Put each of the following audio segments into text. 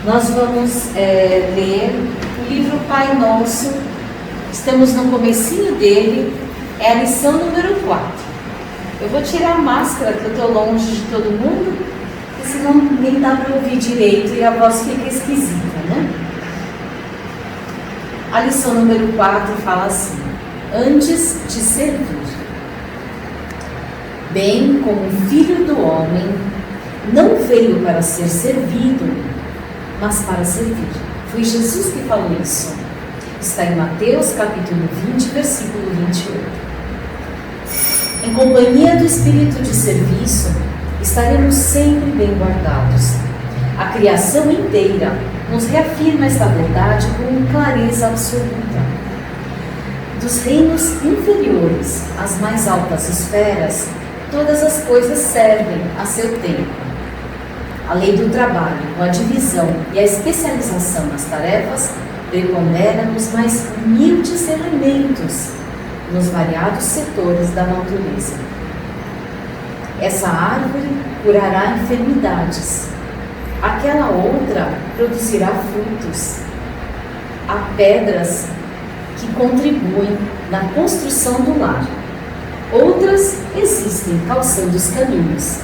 Nós vamos ler o livro Pai Nosso. Estamos no comecinho dele, é a lição número 4. Eu vou tirar a máscara, que eu estou longe de todo mundo, porque senão nem dá para ouvir direito e a voz fica esquisita, né? A lição número 4 fala assim: antes de servir. Bem como o Filho do Homem não veio para ser servido, mas para servir. Foi Jesus que falou isso. Está em Mateus capítulo 20, versículo 28. Em companhia do espírito de serviço, estaremos sempre bem guardados. A criação inteira nos reafirma esta verdade com clareza absoluta. Dos reinos inferiores às mais altas esferas, todas as coisas servem a seu tempo. A lei do trabalho, a divisão e a especialização nas tarefas prepondera nos mais humildes elementos, nos variados setores da natureza. Essa árvore curará enfermidades, aquela outra produzirá frutos. Há pedras que contribuem na construção do lar, outras existem calçando os caminhos.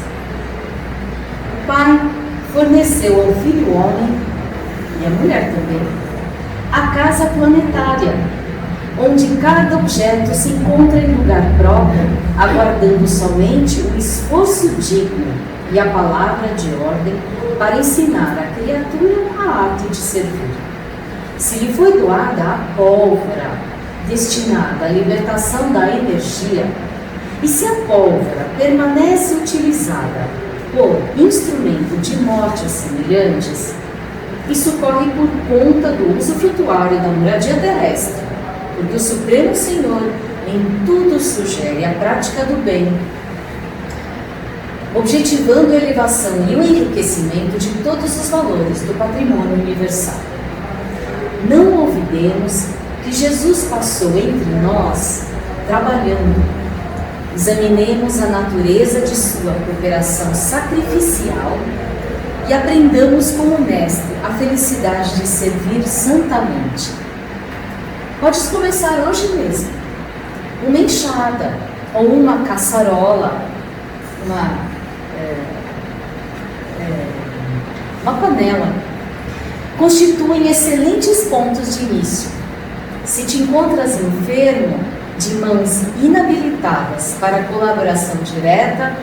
O Pai forneceu ao Filho Homem, e à mulher também, a casa planetária, onde cada objeto se encontra em lugar próprio, aguardando somente o esforço digno e a palavra de ordem para ensinar a criatura a ato de servir. Se lhe foi doada a pólvora destinada à libertação da energia, e se a pólvora permanece utilizada por instrumento de mortes semelhantes, isso corre por conta do uso flutuário da moradia terrestre, porque o Supremo Senhor em tudo sugere a prática do bem, objetivando a elevação e o enriquecimento de todos os valores do patrimônio universal. Não olvidemos que Jesus passou entre nós trabalhando. Examinemos a natureza de sua cooperação sacrificial e aprendamos com o Mestre a felicidade de servir santamente. Podes começar hoje mesmo. Uma enxada ou uma caçarola, uma panela, constituem excelentes pontos de início. Se te encontras enfermo, de mãos inabilitadas para a colaboração direta,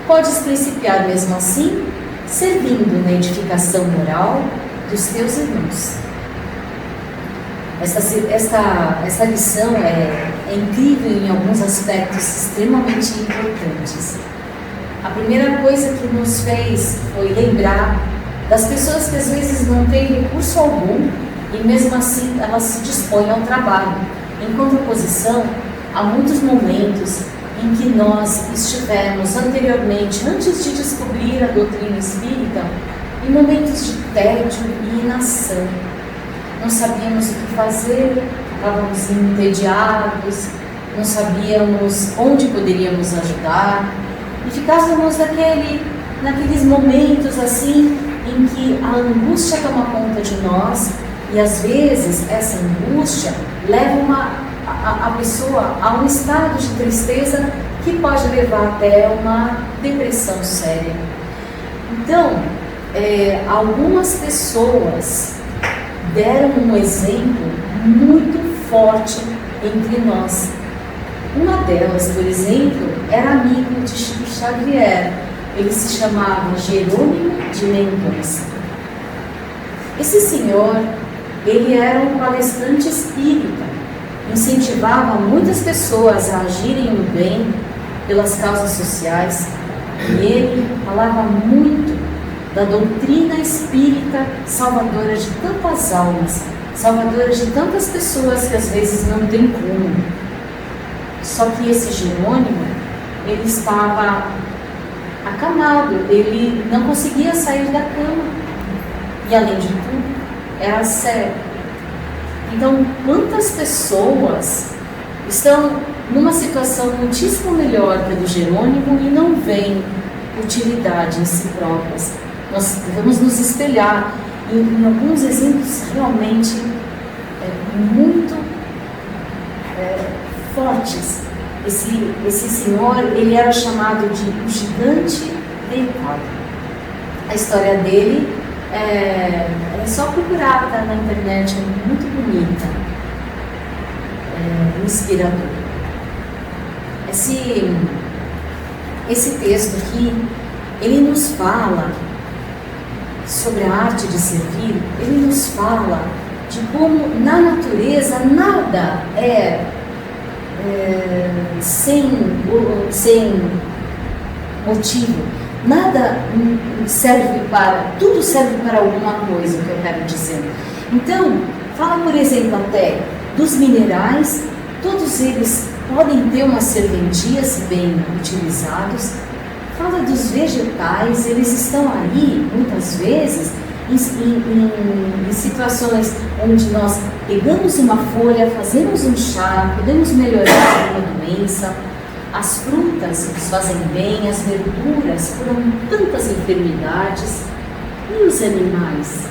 podes principiar mesmo assim, servindo na edificação moral dos teus irmãos. Esta lição é incrível em alguns aspectos extremamente importantes. A primeira coisa que nos fez foi lembrar das pessoas que às vezes não têm recurso algum e mesmo assim elas se dispõem ao trabalho. Em contraposição, há muitos momentos em que nós estivemos anteriormente, antes de descobrir a doutrina espírita, em momentos de tédio e inação. Não sabíamos o que fazer, estávamos entediados, não sabíamos onde poderíamos ajudar, e ficávamos naqueles momentos assim, em que a angústia toma conta de nós, e às vezes essa angústia leva a pessoa a um estado de tristeza que pode levar até uma depressão séria. Então, algumas pessoas deram um exemplo muito forte entre nós. Uma delas, por exemplo, era amigo de Chico Xavier. Ele se chamava Jerônimo de Mendonça. Esse senhor, ele era um palestrante espírita, incentivava muitas pessoas a agirem no bem pelas causas sociais, e ele falava muito da doutrina espírita salvadora de tantas almas, salvadora de tantas pessoas que às vezes não tem como. Só que esse Jerônimo, ele estava acamado, ele não conseguia sair da cama, e além de tudo, era cego. Então, quantas pessoas estão numa situação muitíssimo melhor que a do Jerônimo e não veem utilidade em si próprias? Nós devemos nos espelhar em alguns exemplos realmente muito fortes. Esse senhor, ele era chamado de o gigante deitado. A história dele é só procurar, tá na internet, é muito bonita, inspirador. Esse texto aqui, ele nos fala sobre a arte de servir, ele nos fala de como na natureza nada sem motivo, nada serve para, tudo serve para alguma coisa, o que eu quero dizer. Então, fala por exemplo até dos minerais, todos eles podem ter uma serventia se bem utilizados. Fala dos vegetais, eles estão aí muitas vezes em situações onde nós pegamos uma folha, fazemos um chá, podemos melhorar uma doença. As frutas nos fazem bem, as verduras curam tantas enfermidades. E os animais?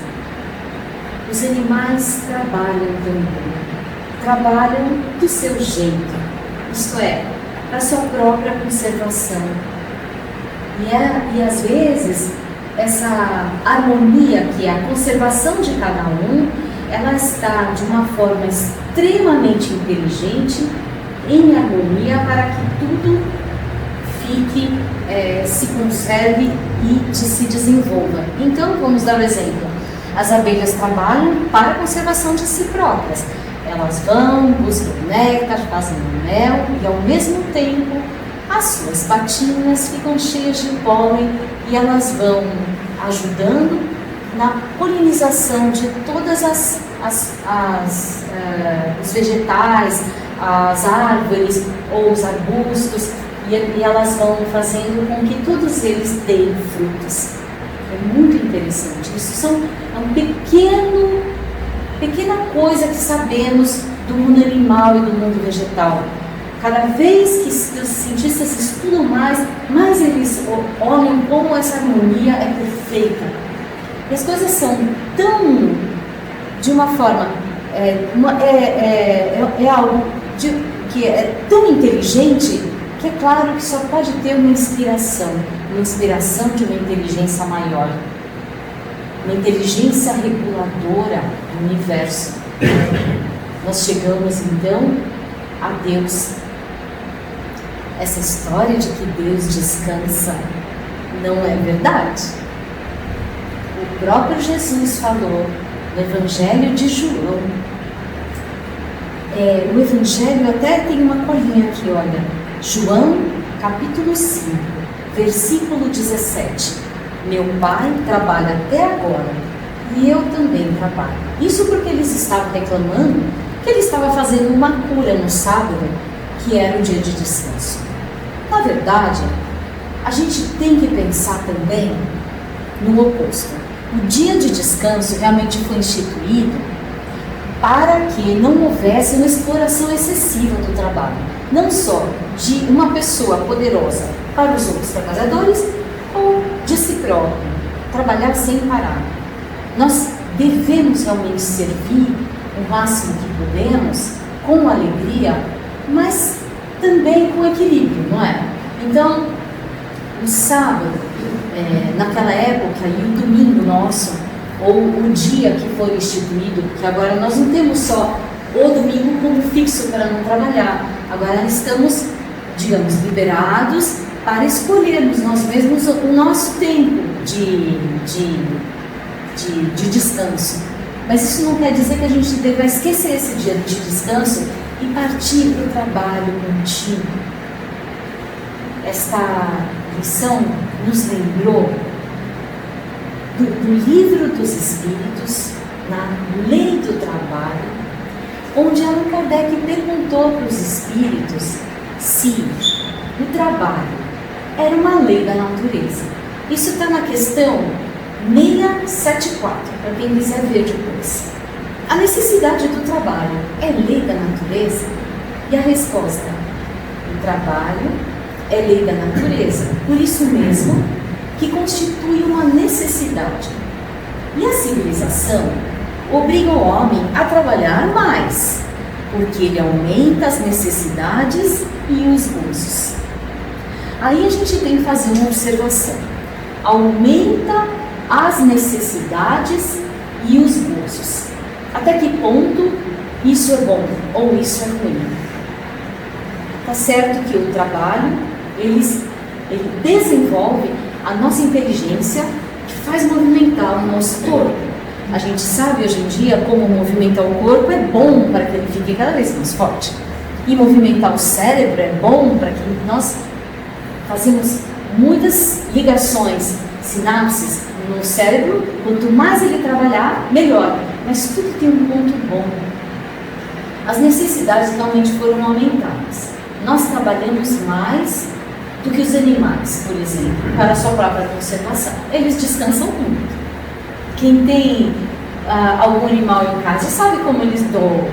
Os animais trabalham também, trabalham do seu jeito, isto é, para sua própria conservação. E às vezes, essa harmonia que é a conservação de cada um, ela está de uma forma extremamente inteligente, em harmonia, para que tudo fique, se conserve e se desenvolva. Então, vamos dar um exemplo. As abelhas trabalham para a conservação de si próprias. Elas vão, buscam néctar, fazem mel e, ao mesmo tempo, as suas patinhas ficam cheias de pólen e elas vão ajudando na polinização de todas os vegetais, as árvores ou os arbustos, e elas vão fazendo com que todos eles deem frutos. É muito interessante. Isso é uma pequena coisa que sabemos do mundo animal e do mundo vegetal. Cada vez que os cientistas estudam mais eles olham como essa harmonia é perfeita. E as coisas são tão, de uma forma, algo que é tão inteligente que é claro que só pode ter uma inspiração de uma inteligência maior, uma inteligência reguladora do universo. Nós chegamos então a Deus. Essa história de que Deus descansa não é verdade. O próprio Jesus falou no Evangelho de João. O Evangelho até tem uma colinha aqui, olha. João, capítulo 5, versículo 17. Meu Pai trabalha até agora e eu também trabalho. Isso porque eles estavam reclamando que ele estava fazendo uma cura no sábado, que era o dia de descanso. Na verdade, a gente tem que pensar também no oposto. O dia de descanso realmente foi instituído para que não houvesse uma exploração excessiva do trabalho, não só de uma pessoa poderosa para os outros trabalhadores ou de si próprio, trabalhar sem parar. Nós devemos realmente servir o máximo que podemos, com alegria, mas também com equilíbrio, não é? Então, o sábado, naquela época, e o domingo nosso, ou o dia que foi instituído, que agora nós não temos só o domingo como fixo para não trabalhar, agora estamos, digamos, liberados para escolhermos nós mesmos o nosso tempo de descanso. Mas isso não quer dizer que a gente deva esquecer esse dia de descanso e partir para o trabalho contínuo. Esta lição nos lembrou do livro dos Espíritos, na Lei do Trabalho, onde Allan Kardec perguntou para os Espíritos se o trabalho era uma lei da natureza. Isso está na questão 674, para quem quiser ver depois. A necessidade do trabalho é lei da natureza? E a resposta: o trabalho é lei da natureza, por isso mesmo que constitui uma necessidade. E a civilização especialização obriga o homem a trabalhar mais, porque ele aumenta as necessidades e os gozos. Aí a gente tem que fazer uma observação. Aumenta as necessidades e os gozos. Até que ponto isso é bom ou isso é ruim? Tá certo que o trabalho, ele desenvolve a nossa inteligência, que faz movimentar o nosso corpo. A gente sabe hoje em dia como movimentar o corpo é bom para que ele fique cada vez mais forte. E movimentar o cérebro é bom para que nós fazemos muitas ligações, sinapses no cérebro. Quanto mais ele trabalhar, melhor. Mas tudo tem um ponto bom. As necessidades realmente foram aumentadas. Nós trabalhamos mais do que os animais, por exemplo, para a sua própria conservação. Eles descansam muito. Quem tem algum animal em casa sabe como eles doam.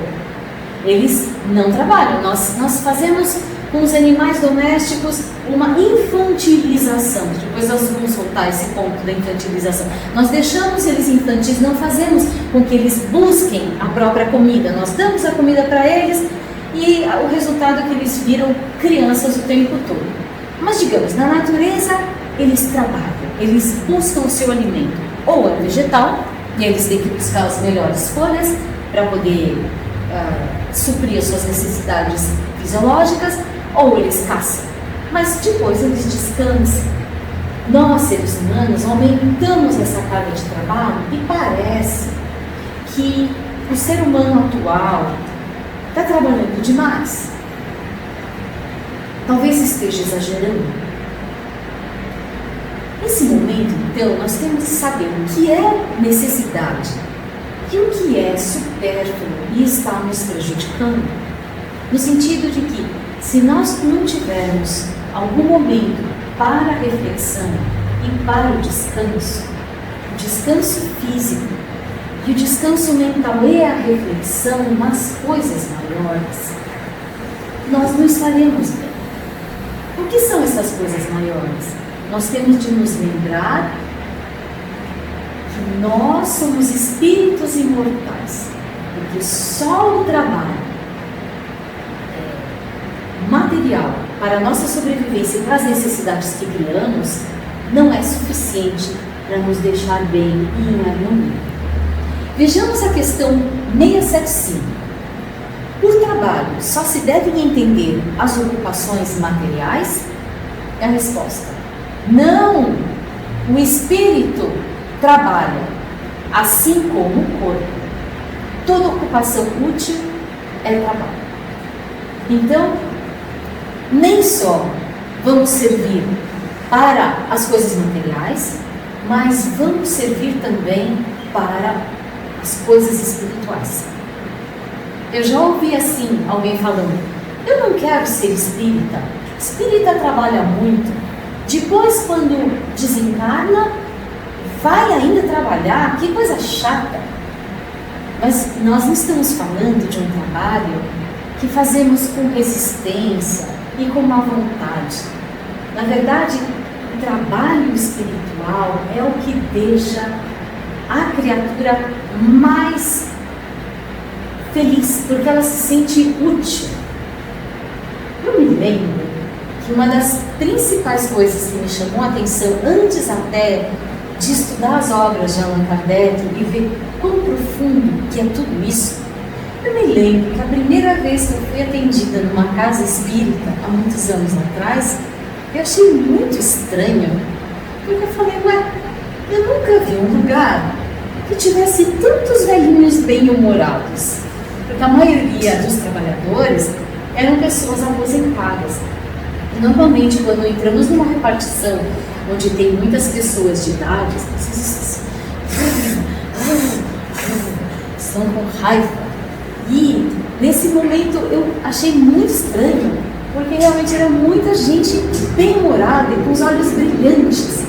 Eles não trabalham. Nós fazemos com os animais domésticos uma infantilização. Depois nós vamos voltar a esse ponto da infantilização. Nós deixamos eles infantis, não fazemos com que eles busquem a própria comida. Nós damos a comida para eles e o resultado é que eles viram crianças o tempo todo. Mas digamos, na natureza eles trabalham, eles buscam o seu alimento. Ou é vegetal, e eles têm que buscar as melhores folhas para poder suprir as suas necessidades fisiológicas, ou eles caçam. Mas depois eles descansam. Nós, seres humanos, aumentamos essa carga de trabalho e parece que o ser humano atual está trabalhando demais. Talvez esteja exagerando. Nesse momento, então, nós temos que saber o que é necessidade e o que é supérfluo e está nos prejudicando. No sentido de que, se nós não tivermos algum momento para a reflexão e para o descanso físico e o descanso mental e a reflexão nas coisas maiores, nós não estaremos bem. O que são essas coisas maiores? Nós temos de nos lembrar que nós somos espíritos imortais, porque só o trabalho material para a nossa sobrevivência e para as necessidades que criamos não é suficiente para nos deixar bem e em harmonia. Vejamos a questão 675. Por trabalho, só se devem entender as ocupações materiais? É a resposta. Não! O espírito trabalha, assim como o corpo. Toda ocupação útil é trabalho. Então, nem só vamos servir para as coisas materiais, mas vamos servir também para as coisas espirituais. Eu já ouvi assim, alguém falando, eu não quero ser espírita. Espírita trabalha muito. Depois, quando desencarna, vai ainda trabalhar, que coisa chata. Mas nós não estamos falando de um trabalho que fazemos com resistência e com má vontade. Na verdade, o trabalho espiritual é o que deixa a criatura mais feliz, porque ela se sente útil. Eu me lembro que uma das principais coisas que me chamou a atenção, antes até de estudar as obras de Allan Kardec e ver quão profundo que é tudo isso, eu me lembro que a primeira vez que eu fui atendida numa casa espírita, há muitos anos atrás, eu achei muito estranho, porque eu falei, eu nunca vi um lugar que tivesse tantos velhinhos bem-humorados, porque a maioria dos trabalhadores eram pessoas aposentadas. Normalmente, quando entramos numa repartição onde tem muitas pessoas de idade, as pessoas estão com raiva. E nesse momento eu achei muito estranho, porque realmente era muita gente bem-humorada e com os olhos brilhantes.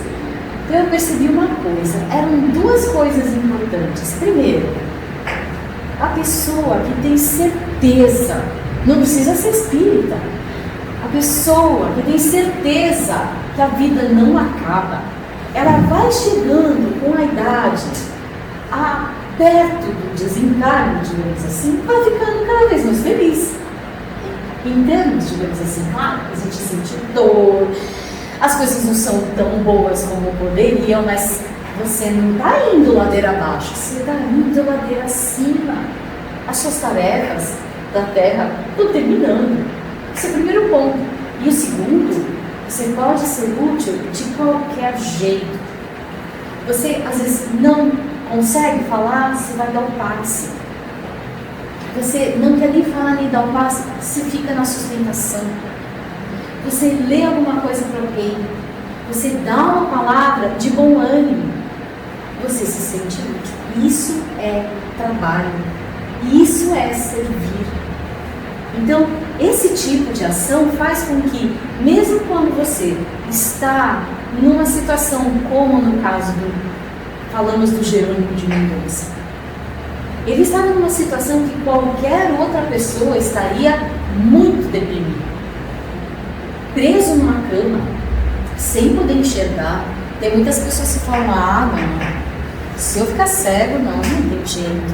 Então eu percebi uma coisa, eram duas coisas importantes. Primeiro, a pessoa que tem certeza, não precisa ser espírita, a pessoa que tem certeza que a vida não acaba, ela vai chegando com a idade a perto do desencarne, digamos assim, vai ficando cada vez mais feliz. Entende, digamos assim, claro, a gente sente dor, as coisas não são tão boas como poderiam, mas você não está indo ladeira abaixo, você está indo ladeira acima. As suas tarefas da Terra estão terminando. Esse é o primeiro ponto. E o segundo, você pode ser útil de qualquer jeito. Você às vezes não consegue falar, você vai dar um passe. Você não quer nem falar nem dar um passe, você fica na sustentação. Você lê alguma coisa para alguém, você dá uma palavra de bom ânimo, você se sente útil. Isso é trabalho, isso é servir. Então, esse tipo de ação faz com que, mesmo quando você está numa situação como no caso falamos do Jerônimo de Mendonça, ele estava numa situação que qualquer outra pessoa estaria muito deprimida, preso numa cama, sem poder enxergar. Tem muitas pessoas que falam, não, se eu ficar cego, não tem jeito.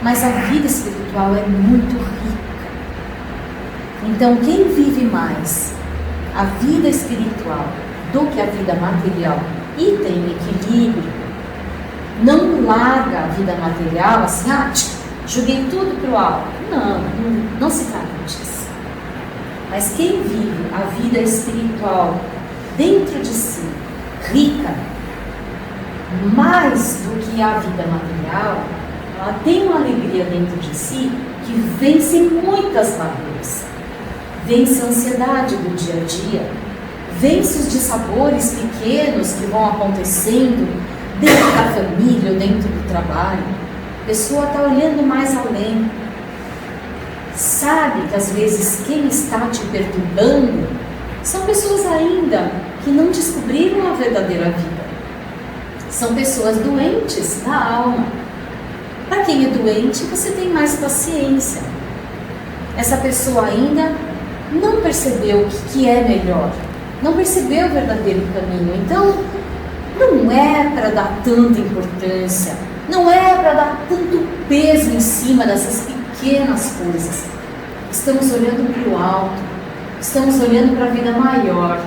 Mas a vida espiritual é muito rica. Então, quem vive mais a vida espiritual do que a vida material e tem equilíbrio, não larga a vida material assim, joguei tudo para o alto. Não se trata disso. Mas quem vive a vida espiritual dentro de si, rica, mais do que a vida material, ela tem uma alegria dentro de si que vence muitas barreiras. Vence a ansiedade do dia a dia, vence os dissabores pequenos que vão acontecendo dentro da família ou dentro do trabalho. A pessoa está olhando mais além. Sabe que às vezes quem está te perturbando são pessoas ainda que não descobriram a verdadeira vida. São pessoas doentes da alma. Para quem é doente, você tem mais paciência. Essa pessoa ainda não percebeu o que é melhor, não percebeu o verdadeiro caminho. Então, não é para dar tanta importância, não é para dar tanto peso em cima dessas pequenas coisas. Estamos olhando para o alto, estamos olhando para a vida maior.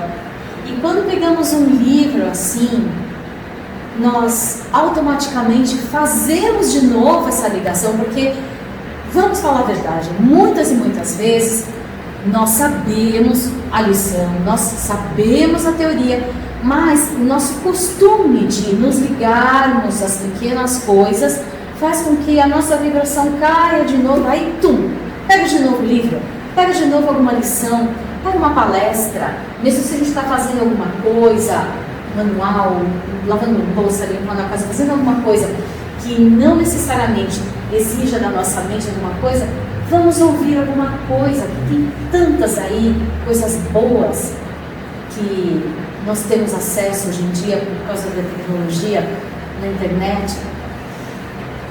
E quando pegamos um livro assim, nós automaticamente fazemos de novo essa ligação, porque, vamos falar a verdade, muitas e muitas vezes nós sabemos a lição, nós sabemos a teoria, mas o nosso costume de nos ligarmos às pequenas coisas faz com que a nossa vibração caia de novo. Aí, pega de novo o livro, pega de novo alguma lição, pega uma palestra, mesmo se a gente está fazendo alguma coisa, manual, lavando louça, limpando a casa, fazendo alguma coisa que não necessariamente exija da nossa mente alguma coisa, vamos ouvir alguma coisa, que tem tantas aí, coisas boas que nós temos acesso hoje em dia por causa da tecnologia, na internet.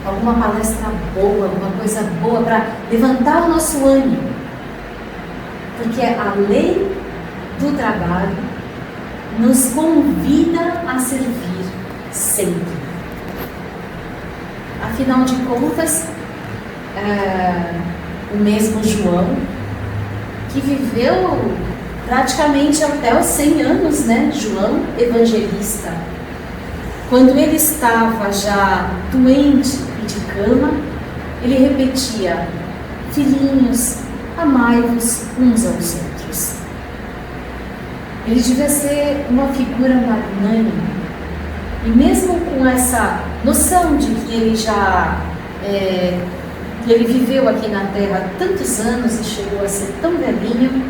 Alguma palestra boa, alguma coisa boa para levantar o nosso ânimo. Porque a lei do trabalho nos convida a servir sempre. Afinal de contas, o mesmo João, que viveu praticamente até os 100 anos, né? João Evangelista. Quando ele estava já doente e de cama, ele repetia: filhinhos, amai-vos uns aos outros. Ele devia ser uma figura magnânima. E mesmo com essa noção de que ele já ele viveu aqui na Terra tantos anos e chegou a ser tão velhinho,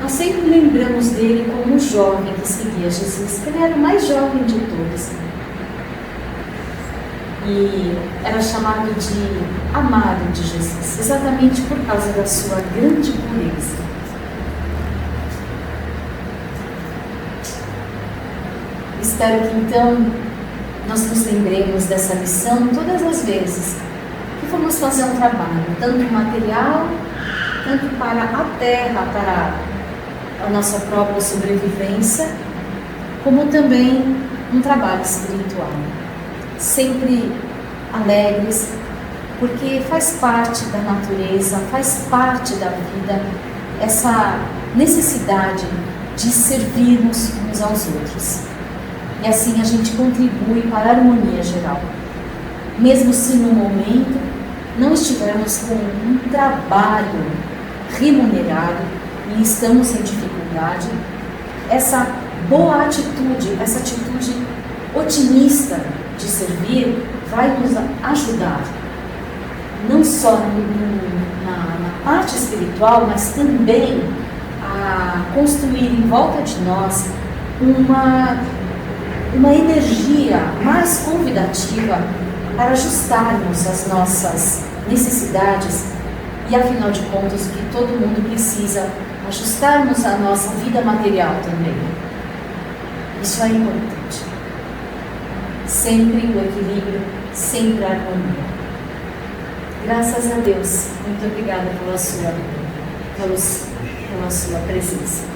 nós sempre lembramos dele como um jovem que seguia Jesus. Ele era o mais jovem de todos. E era chamado de amado de Jesus, exatamente por causa da sua grande pureza. Espero que então nós nos lembremos dessa lição todas as vezes que formos fazer um trabalho, tanto material, tanto para a terra, para a nossa própria sobrevivência, como também um trabalho espiritual. Sempre alegres, porque faz parte da natureza, faz parte da vida essa necessidade de servirmos uns aos outros. E assim a gente contribui para a harmonia geral. Mesmo se no momento não estivermos com um trabalho remunerado e estamos em dificuldade, essa boa atitude, essa atitude otimista de servir vai nos ajudar, não só na parte espiritual, mas também a construir em volta de nós uma energia mais convidativa para ajustarmos as nossas necessidades e, afinal de contas, o que todo mundo precisa, ajustarmos a nossa vida material também. Isso é importante. Sempre o equilíbrio, sempre a harmonia. Graças a Deus. Muito obrigada pela sua presença.